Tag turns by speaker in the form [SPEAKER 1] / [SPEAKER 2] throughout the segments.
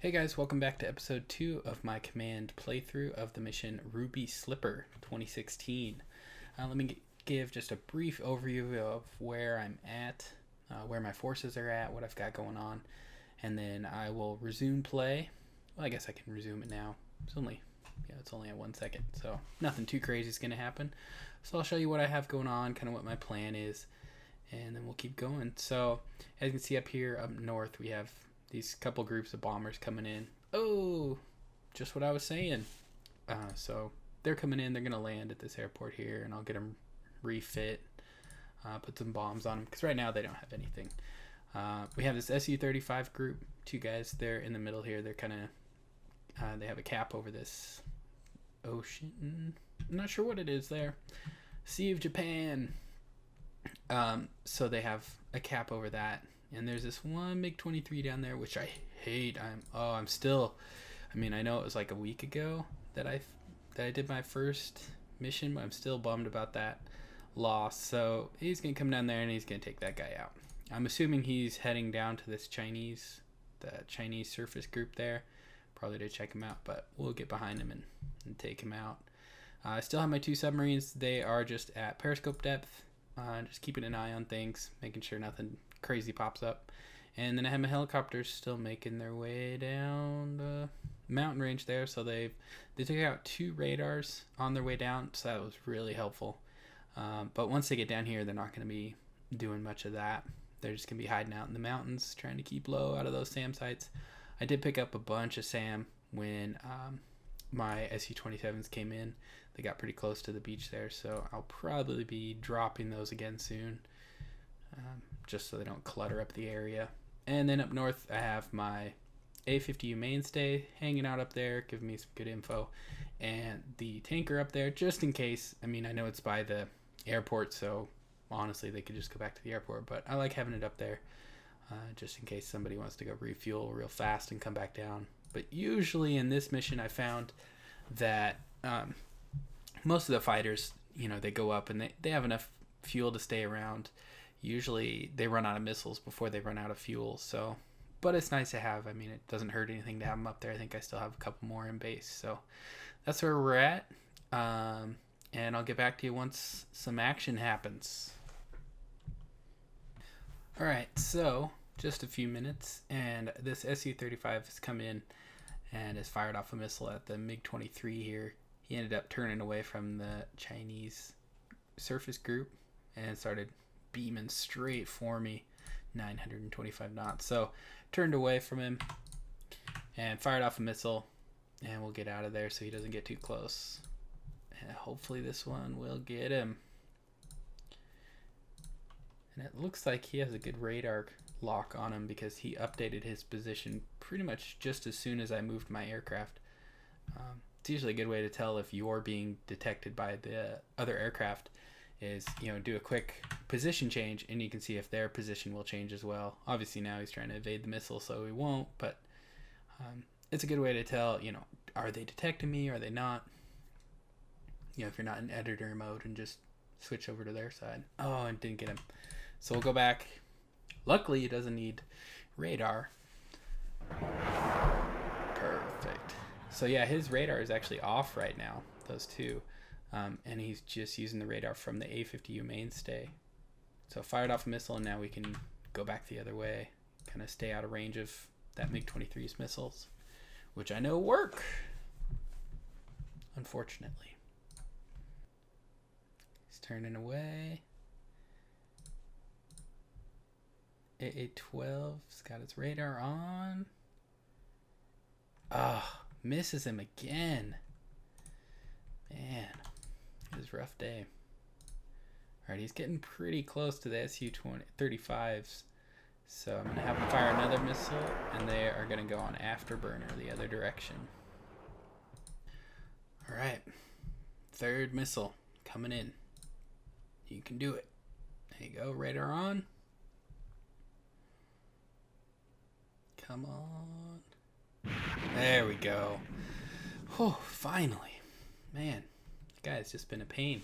[SPEAKER 1] Hey guys, welcome back to episode 2 of my command playthrough of the mission Ruby Slipper 2016. Let me give just a brief overview of where I'm at, where my forces are at, what I've got going on, and then I will resume play. Well, I guess I can resume it now. It's only at 1 second, so nothing too crazy is going to happen. So I'll show you what I have going on, kind of what my plan is, and then we'll keep going. So as you can see up here, up north, we have these couple groups of bombers coming in. Oh, just what I was saying. So they're coming in. They're going to land at this airport here, and I'll get them refit, put some bombs on them, because right now they don't have anything. We have this Su-35 group, two guys. They're in the middle here. They're kind of, they have a cap over this ocean. I'm not sure what it is there. Sea of Japan. So they have a cap over that. And there's this one MiG-23 down there, which I hate. I know it was like a week ago that I did my first mission, but I'm still bummed about that loss. So he's going to come down there and he's going to take that guy out. I'm assuming he's heading down to this Chinese surface group there, probably to check him out, but we'll get behind him and take him out. I still have my two submarines. They are just at periscope depth, just keeping an eye on things, making sure nothing crazy pops up. And then I have my helicopters still making their way down the mountain range there. So they took out two radars on their way down, so that was really helpful. But once they get down here, they're not going to be doing much of that. They're just going to be hiding out in the mountains, trying to keep low out of those SAM sites. I did pick up a bunch of SAM when my Su-27s came in. They got pretty close to the beach there, so I'll probably be dropping those again soon, just so they don't clutter up the area. And then up north, I have my A-50U mainstay hanging out up there, giving me some good info, and the tanker up there, just in case. I mean, I know it's by the airport, so honestly, they could just go back to the airport, but I like having it up there, just in case somebody wants to go refuel real fast and come back down. But usually in this mission, I found that most of the fighters, they go up and they have enough fuel to stay around. Usually they run out of missiles before they run out of fuel. So, but it's nice to have. I mean, it doesn't hurt anything to have them up there. I think I still have a couple more in base. So that's where we're at. And I'll get back to you once some action happens. All right, so just a few minutes, and this Su-35 has come in and has fired off a missile at the MiG-23 here. He ended up turning away from the Chinese surface group and started beaming straight for me, 925 knots. So turned away from him and fired off a missile, and we'll get out of there so he doesn't get too close. And hopefully this one will get him. And it looks like he has a good radar lock on him because he updated his position pretty much just as soon as I moved my aircraft. It's usually a good way to tell if you're being detected by the other aircraft is, do a quick position change, and you can see if their position will change as well. Obviously now he's trying to evade the missile, so he won't, but it's a good way to tell, are they detecting me, are they not? If you're not in editor mode, and just switch over to their side. Oh, and didn't get him. So we'll go back. Luckily, it doesn't need radar. Perfect. So yeah, his radar is actually off right now, those two. And he's just using the radar from the A-50U mainstay. So fired off a missile, and now we can go back the other way, kind of stay out of range of that MiG-23's missiles, which I know work, unfortunately. He's turning away. AA-12's got its radar on. Misses him again. Man, it was a rough day. Alright, he's getting pretty close to the Su-35s. So I'm going to have him fire another missile, and they are going to go on afterburner the other direction. Alright, third missile coming in. You can do it. There you go, radar on. Come on. There we go. Oh, finally. Man, this guy's just been a pain.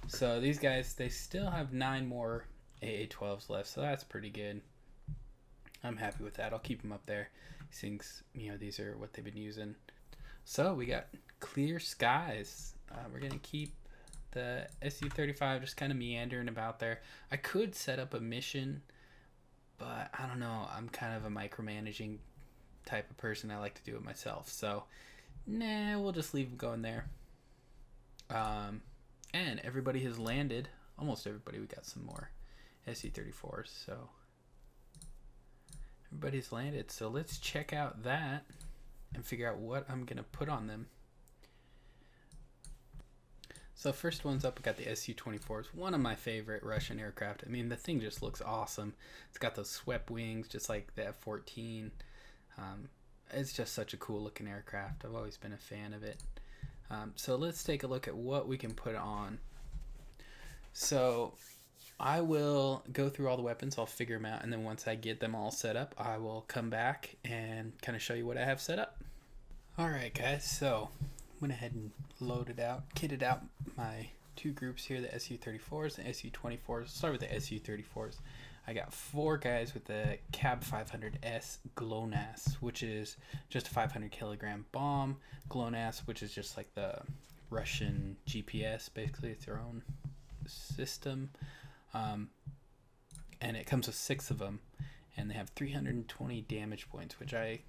[SPEAKER 1] So these guys, they still have 9 more AA-12s left, so that's pretty good. I'm happy with that. I'll keep them up there. These things, these are what they've been using. So we got clear skies. We're going to keep the Su-35 just kind of meandering about there. I could set up a mission, but I don't know. I'm kind of a micromanaging type of person. I like to do it myself. So, nah, we'll just leave them going there. And everybody has landed. Almost everybody. We got some more Su-34s. So, everybody's landed. So, let's check out that and figure out what I'm going to put on them. So first one's up, we got the Su-24s, one of my favorite Russian aircraft. I mean, the thing just looks awesome. It's got those swept wings, just like the F-14. It's just such a cool looking aircraft. I've always been a fan of it. So let's take a look at what we can put on. So I will go through all the weapons, I'll figure them out, and then once I get them all set up, I will come back and kind of show you what I have set up. Alright guys, so went ahead and kitted out my two groups here, the Su-34s and Su-24s. Start with the Su-34s. I got 4 guys with the Cab 500S GLONASS, which is just a 500 kilogram bomb. GLONASS, which is just like the Russian GPS, basically it's their own system. And it comes with 6 of them, and they have 320 damage points, which I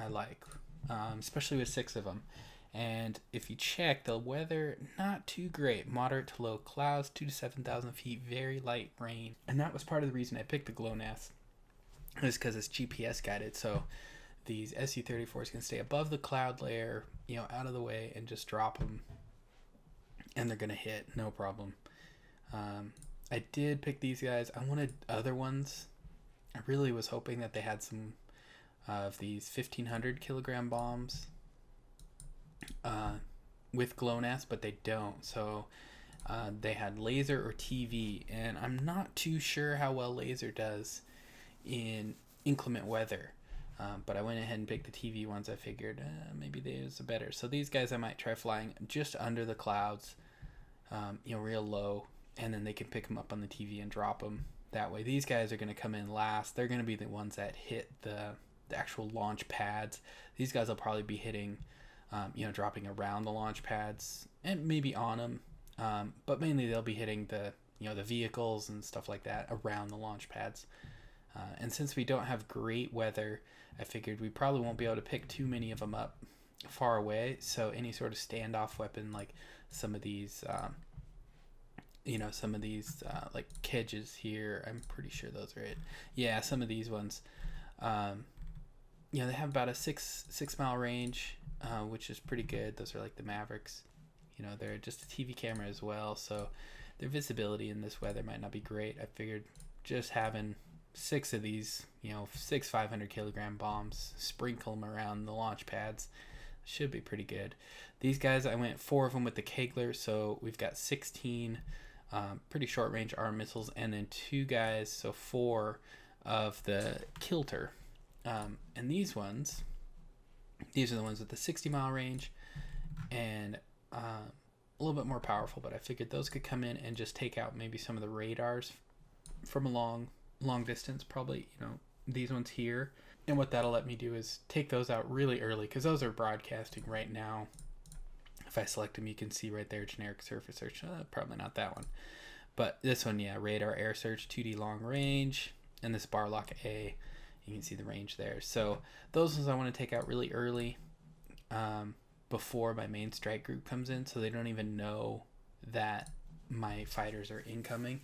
[SPEAKER 1] like, especially with 6 of them. And if you check the weather, not too great. Moderate to low clouds, 2,000 to 7,000 feet, very light rain. And that was part of the reason I picked the GLONASS, is because it's GPS guided. So these Su-34s can stay above the cloud layer, out of the way, and just drop them. And they're going to hit, no problem. I did pick these guys. I wanted other ones. I really was hoping that they had some of these 1,500 kilogram bombs with GLONASS, but they don't. So they had laser or TV, and I'm not too sure how well laser does in inclement weather. But I went ahead and picked the TV ones. I figured maybe these are better. So these guys I might try flying just under the clouds, real low, and then they can pick them up on the TV and drop them that way. These guys are going to come in last. They're going to be the ones that hit the actual launch pads. These guys will probably be hitting, dropping around the launch pads and maybe on them. But mainly they'll be hitting the vehicles and stuff like that around the launch pads. And since we don't have great weather, I figured we probably won't be able to pick too many of them up far away. So any sort of standoff weapon, like some of these, like kedges here, I'm pretty sure those are it. Yeah, some of these ones, they have about a 6 mile range, which is pretty good. Those are like the Mavericks. They're just a TV camera as well, so their visibility in this weather might not be great. I figured just having 6 of these, 6 500 kilogram bombs, sprinkle them around the launch pads, should be pretty good. These guys, I went 4 of them with the Kegler, so we've got 16 pretty short range arm missiles, and then 2 guys, so 4 of the Kilter. And these are the ones with the 60 mile range and a little bit more powerful, but I figured those could come in and just take out maybe some of the radars from a long distance, probably, these ones here. And what that'll let me do is take those out really early, because those are broadcasting right now. If I select them, you can see right there, generic surface search. Probably not that one. But this one, yeah, radar air search, 2D long range, and this bar lock A. You can see the range there. So those ones I want to take out really early, before my main strike group comes in, so they don't even know that my fighters are incoming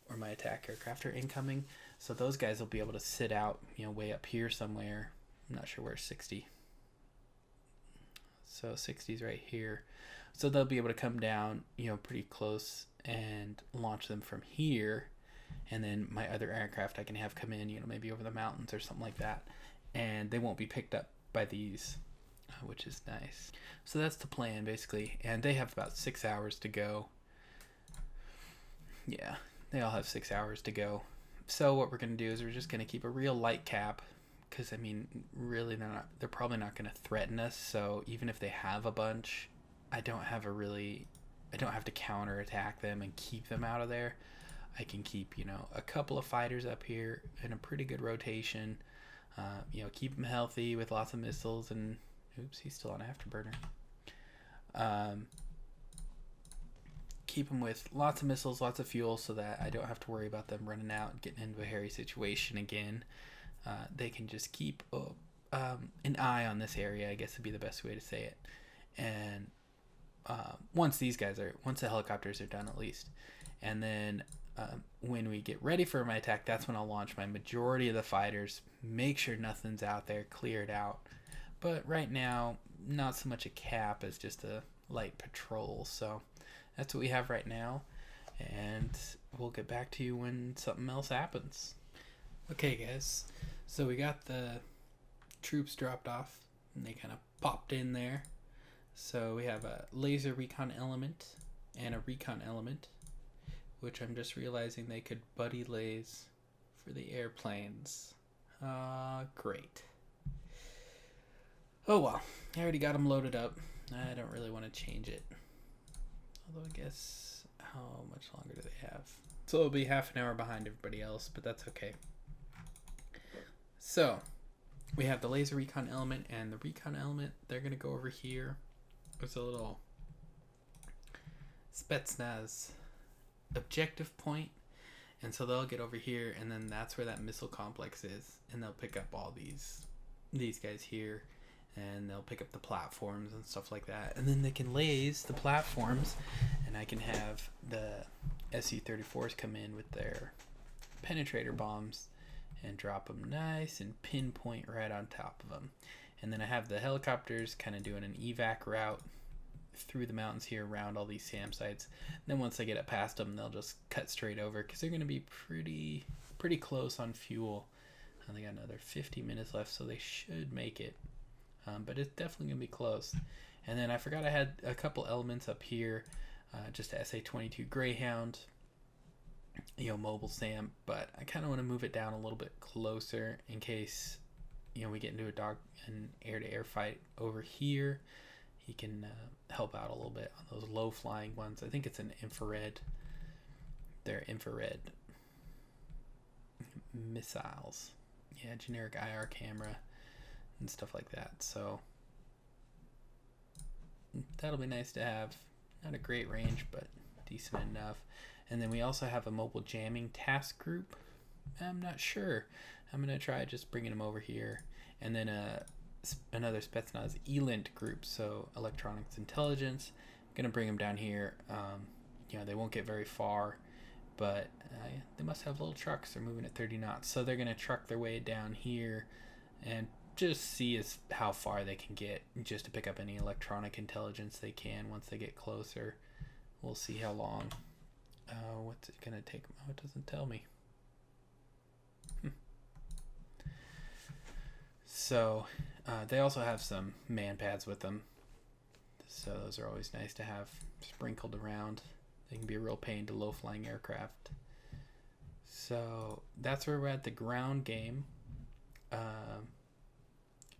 [SPEAKER 1] or my attack aircraft are incoming. So those guys will be able to sit out, way up here somewhere. I'm not sure where 60. So 60's right here. So they'll be able to come down, pretty close and launch them from here. And then my other aircraft I can have come in, maybe over the mountains or something like that. And they won't be picked up by these, which is nice. So that's the plan, basically. And they have about 6 hours to go. Yeah, they all have 6 hours to go. So what we're going to do is we're just going to keep a real light cap, because, really they're probably not going to threaten us. So even if they have a bunch, I don't have to counterattack them and keep them out of there. I can keep, a couple of fighters up here in a pretty good rotation, Keep them healthy with lots of missiles and, oops, he's still on afterburner. Keep them with lots of missiles, lots of fuel, so that I don't have to worry about them running out and getting into a hairy situation again. They can just keep an eye on this area, I guess would be the best way to say it. And once the helicopters are done at least. And then when we get ready for my attack, that's when I'll launch my majority of the fighters, make sure nothing's out there, clear it out. But right now, not so much a cap as just a light patrol. So that's what we have right now. And we'll get back to you when something else happens. Okay, guys. So we got the troops dropped off, and they kind of popped in there. So we have a laser recon element and a recon element, which I'm just realizing they could buddy laze for the airplanes. Great. Oh well, I already got them loaded up. I don't really want to change it. Although I guess, how much longer do they have? So it'll be half an hour behind everybody else, but that's okay. So we have the laser recon element and the recon element. They're going to go over here. There's a little spetsnaz objective point, and so they'll get over here, and then that's where that missile complex is, and they'll pick up all these guys here, and they'll pick up the platforms and stuff like that, and then they can laze the platforms, and I can have the SU-34s come in with their penetrator bombs and drop them nice and pinpoint right on top of them. And then I have the helicopters kind of doing an evac route through the mountains here around all these SAM sites. And then once I get it past them, they'll just cut straight over because they're going to be pretty close on fuel. And they got another 50 minutes left, so they should make it. But it's definitely going to be close. And then I forgot I had a couple elements up here, just a SA-22 Greyhound, mobile SAM, but I kind of want to move it down a little bit closer in case we get into an air-to-air fight over here. He can help out a little bit on those low-flying ones. I think it's an infrared. They're infrared missiles. Yeah, generic IR camera and stuff like that. So that'll be nice to have. Not a great range, but decent enough. And then we also have a mobile jamming task group. I'm not sure. I'm going to try just bringing them over here. And then another spetsnaz ELINT group, so electronics intelligence. I'm going to bring them down here. They won't get very far, but they must have little trucks. They're moving at 30 knots. So they're going to truck their way down here and just see how far they can get, just to pick up any electronic intelligence they can once they get closer. We'll see how long. What's it going to take? Oh, it doesn't tell me. So they also have some man pads with them. So those are always nice to have sprinkled around. They can be a real pain to low-flying aircraft. So that's where we're at the ground game.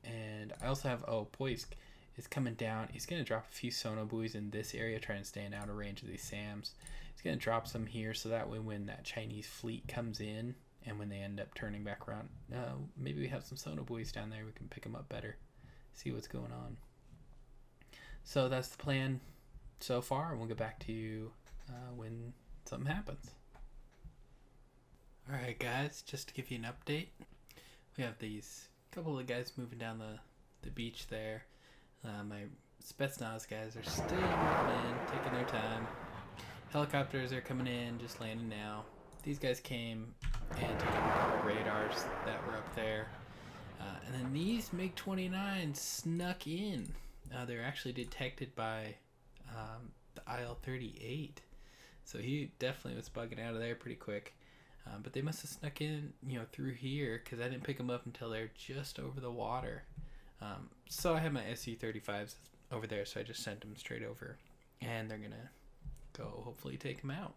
[SPEAKER 1] And I also have, Poisk is coming down. He's going to drop a few sono buoys in this area, trying to stay in outer range of these SAMs. He's going to drop some here, so that way when that Chinese fleet comes in, and when they end up turning back around, maybe we have some sono buoys down there. We can pick them up better, see what's going on. So that's the plan so far, and we'll get back to you when something happens. Alright guys, just to give you an update, we have these couple of guys moving down the beach there. My spetsnaz guys are still moving in, taking their time. Helicopters are coming in, just landing now. These guys came and took out the radars that were up there. And then these MiG-29 snuck in. They're actually detected by the IL-38. So he definitely was bugging out of there pretty quick. But they must have snuck in, through here, because I didn't pick them up until they're just over the water. So I have my SU-35s over there, so I just sent them straight over. And they're going to go hopefully take them out.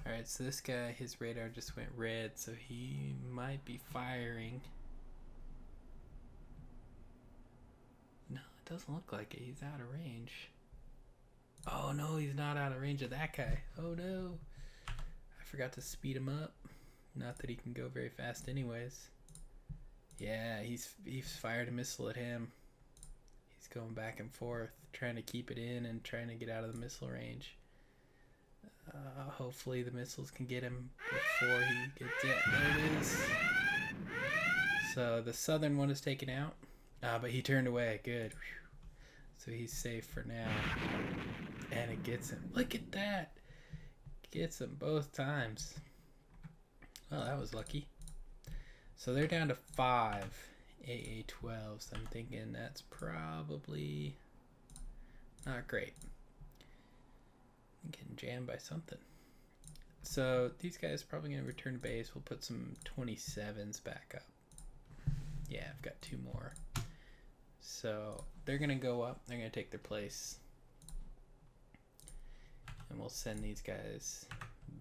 [SPEAKER 1] Alright, so this guy, his radar just went red, so he might be firing. No, it doesn't look like it. He's out of range. Oh no, he's not out of range of that guy. Oh no. I forgot to speed him up. Not that he can go very fast anyways. Yeah, he's fired a missile at him. He's going back and forth, trying to keep it in and trying to get out of the missile range. Hopefully the missiles can get him before he gets it. There it is. So the southern one is taken out, but he turned away. Good. So he's safe for now. And it gets him. Look at that. Gets him both times. Well, that was lucky. So they're down to 5 AA-12s. I'm thinking that's probably not great. I'm getting jammed by something. So these guys are probably going to return to base. We'll put some 27s back up. Yeah, I've got 2 more. So they're going to go up. They're going to take their place. And we'll send these guys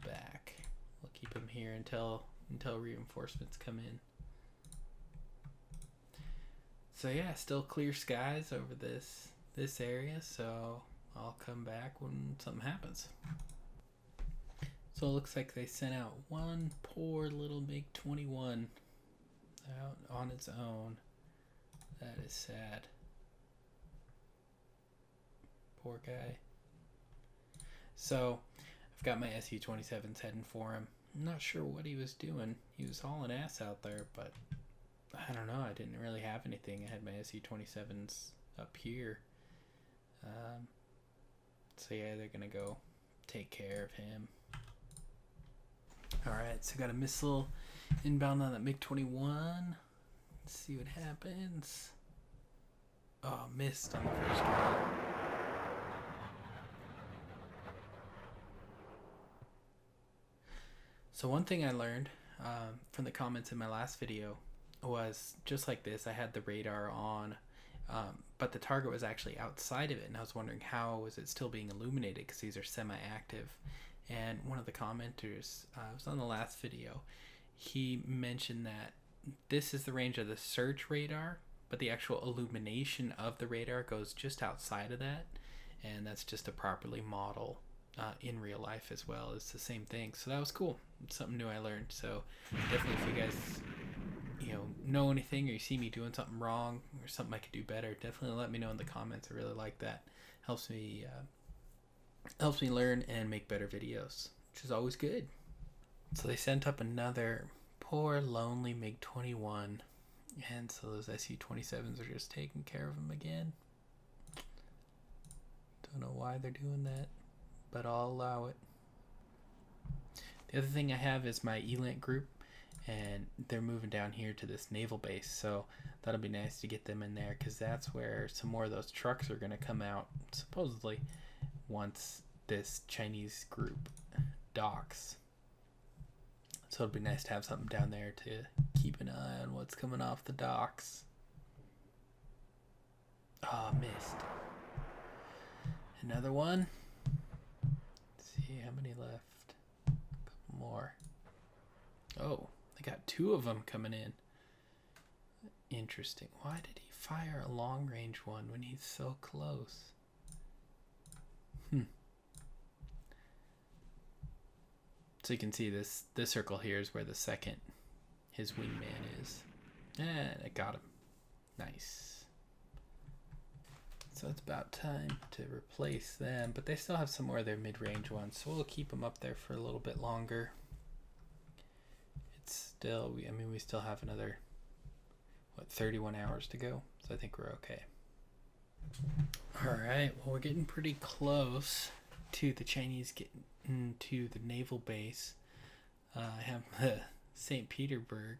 [SPEAKER 1] back. We'll keep them here until reinforcements come in. So yeah, still clear skies over this area, so I'll come back when something happens. So it looks like they sent out one poor little MiG-21 out on its own. That is sad. Poor guy. So I've got my Su-27s heading for him. I'm not sure what he was doing. He was hauling ass out there, but I don't know. I didn't really have anything. I had my Su-27s up here. So yeah, they're going to go take care of him. Alright, so got a missile inbound on that MiG-21. Let's see what happens. Oh, missed on the first one. So one thing I learned from the comments in my last video was just like this. I had the radar on, but the target was actually outside of it, and I was wondering how was it still being illuminated because these are semi-active. And one of the commenters, was on the last video, he mentioned that this is the range of the search radar, but the actual illumination of the radar goes just outside of that, and that's just to properly model in real life as well. It's the same thing. So that was cool. It's something new I learned. So definitely if you guys know anything, or you see me doing something wrong or something I could do better, definitely let me know in the comments. I really like that. Helps me learn and make better videos, which is always good. So they sent up another poor lonely MiG-21, and so those Su-27s are just taking care of him again. Don't know why they're doing that, but I'll allow it. The other thing I have is my ELINT group, and they're moving down here to this naval base, so that'll be nice to get them in there, because that's where some more of those trucks are going to come out, supposedly, once this Chinese group docks. So it'll be nice to have something down there to keep an eye on what's coming off the docks. Oh, missed. Another one. Let's see how many left. A couple more. Oh, they got 2 of them coming in. Interesting. Why did he fire a long range one when he's so close? So you can see this circle here is where the second, his wingman is. And I got him. Nice. So it's about time to replace them, but they still have some more of their mid-range ones, so we'll keep them up there for a little bit longer. It's still, we still have another, 31 hours to go, so I think we're okay. Alright, well, we're getting pretty close to the Chinese getting into the naval base. I have St. Petersburg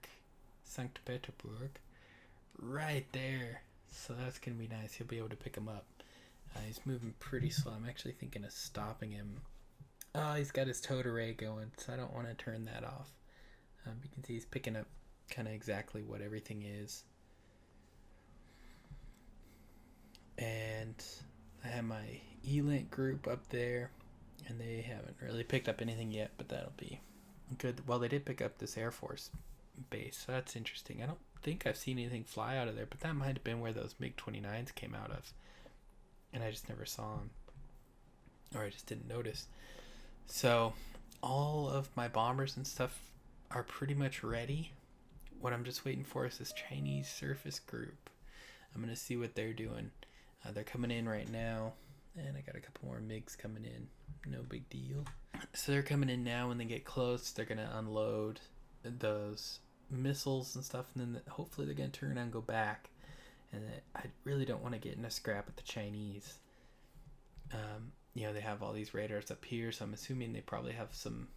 [SPEAKER 1] right there, so that's gonna be nice. He'll be able to pick him up. He's moving pretty slow. I'm actually thinking of stopping him. Oh, he's got his towed array going, so I don't want to turn that off. You can see he's picking up kind of exactly what everything is. And I have my ELINT group up there, and they haven't really picked up anything yet, but that'll be good. Well, they did pick up this Air Force base, so that's interesting. I don't think I've seen anything fly out of there, but that might have been where those MiG-29s came out of, and I just never saw them, or I just didn't notice. So all of my bombers and stuff are pretty much ready. what I'm just waiting for is this Chinese surface group. I'm going to see what they're doing. They're coming in right now, and I got a couple more MiGs coming in. No big deal. So they're coming in now. When they get close, they're going to unload those missiles and stuff, and then hopefully they're going to turn and go back. And I really don't want to get in a scrap with the Chinese. They have all these radars up here, so I'm assuming they probably have some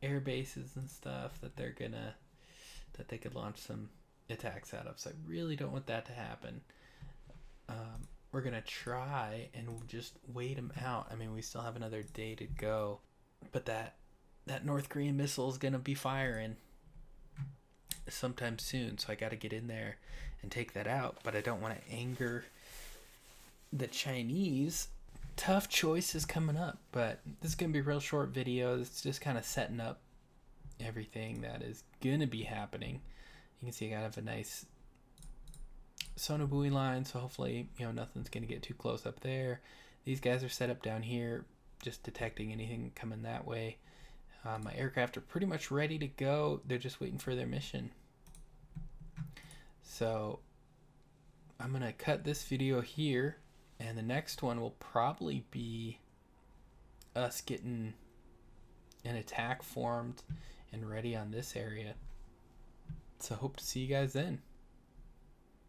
[SPEAKER 1] air bases and stuff that they could launch some attacks out of. So I really don't want that to happen. We're gonna try and just wait them out. I mean, we still have another day to go, but that North Korean missile is gonna be firing sometime soon, so I got to get in there and take that out. But I don't want to anger the Chinese. Tough choices coming up, but this is gonna be a real short video. It's just kind of setting up everything that is gonna be happening. You can see I have a nice sonobuoy line, so hopefully nothing's gonna get too close up there. These guys are set up down here, just detecting anything coming that way. My aircraft are pretty much ready to go. They're just waiting for their mission. So I'm gonna cut this video here, and the next one will probably be us getting an attack formed and ready on this area. So hope to see you guys then.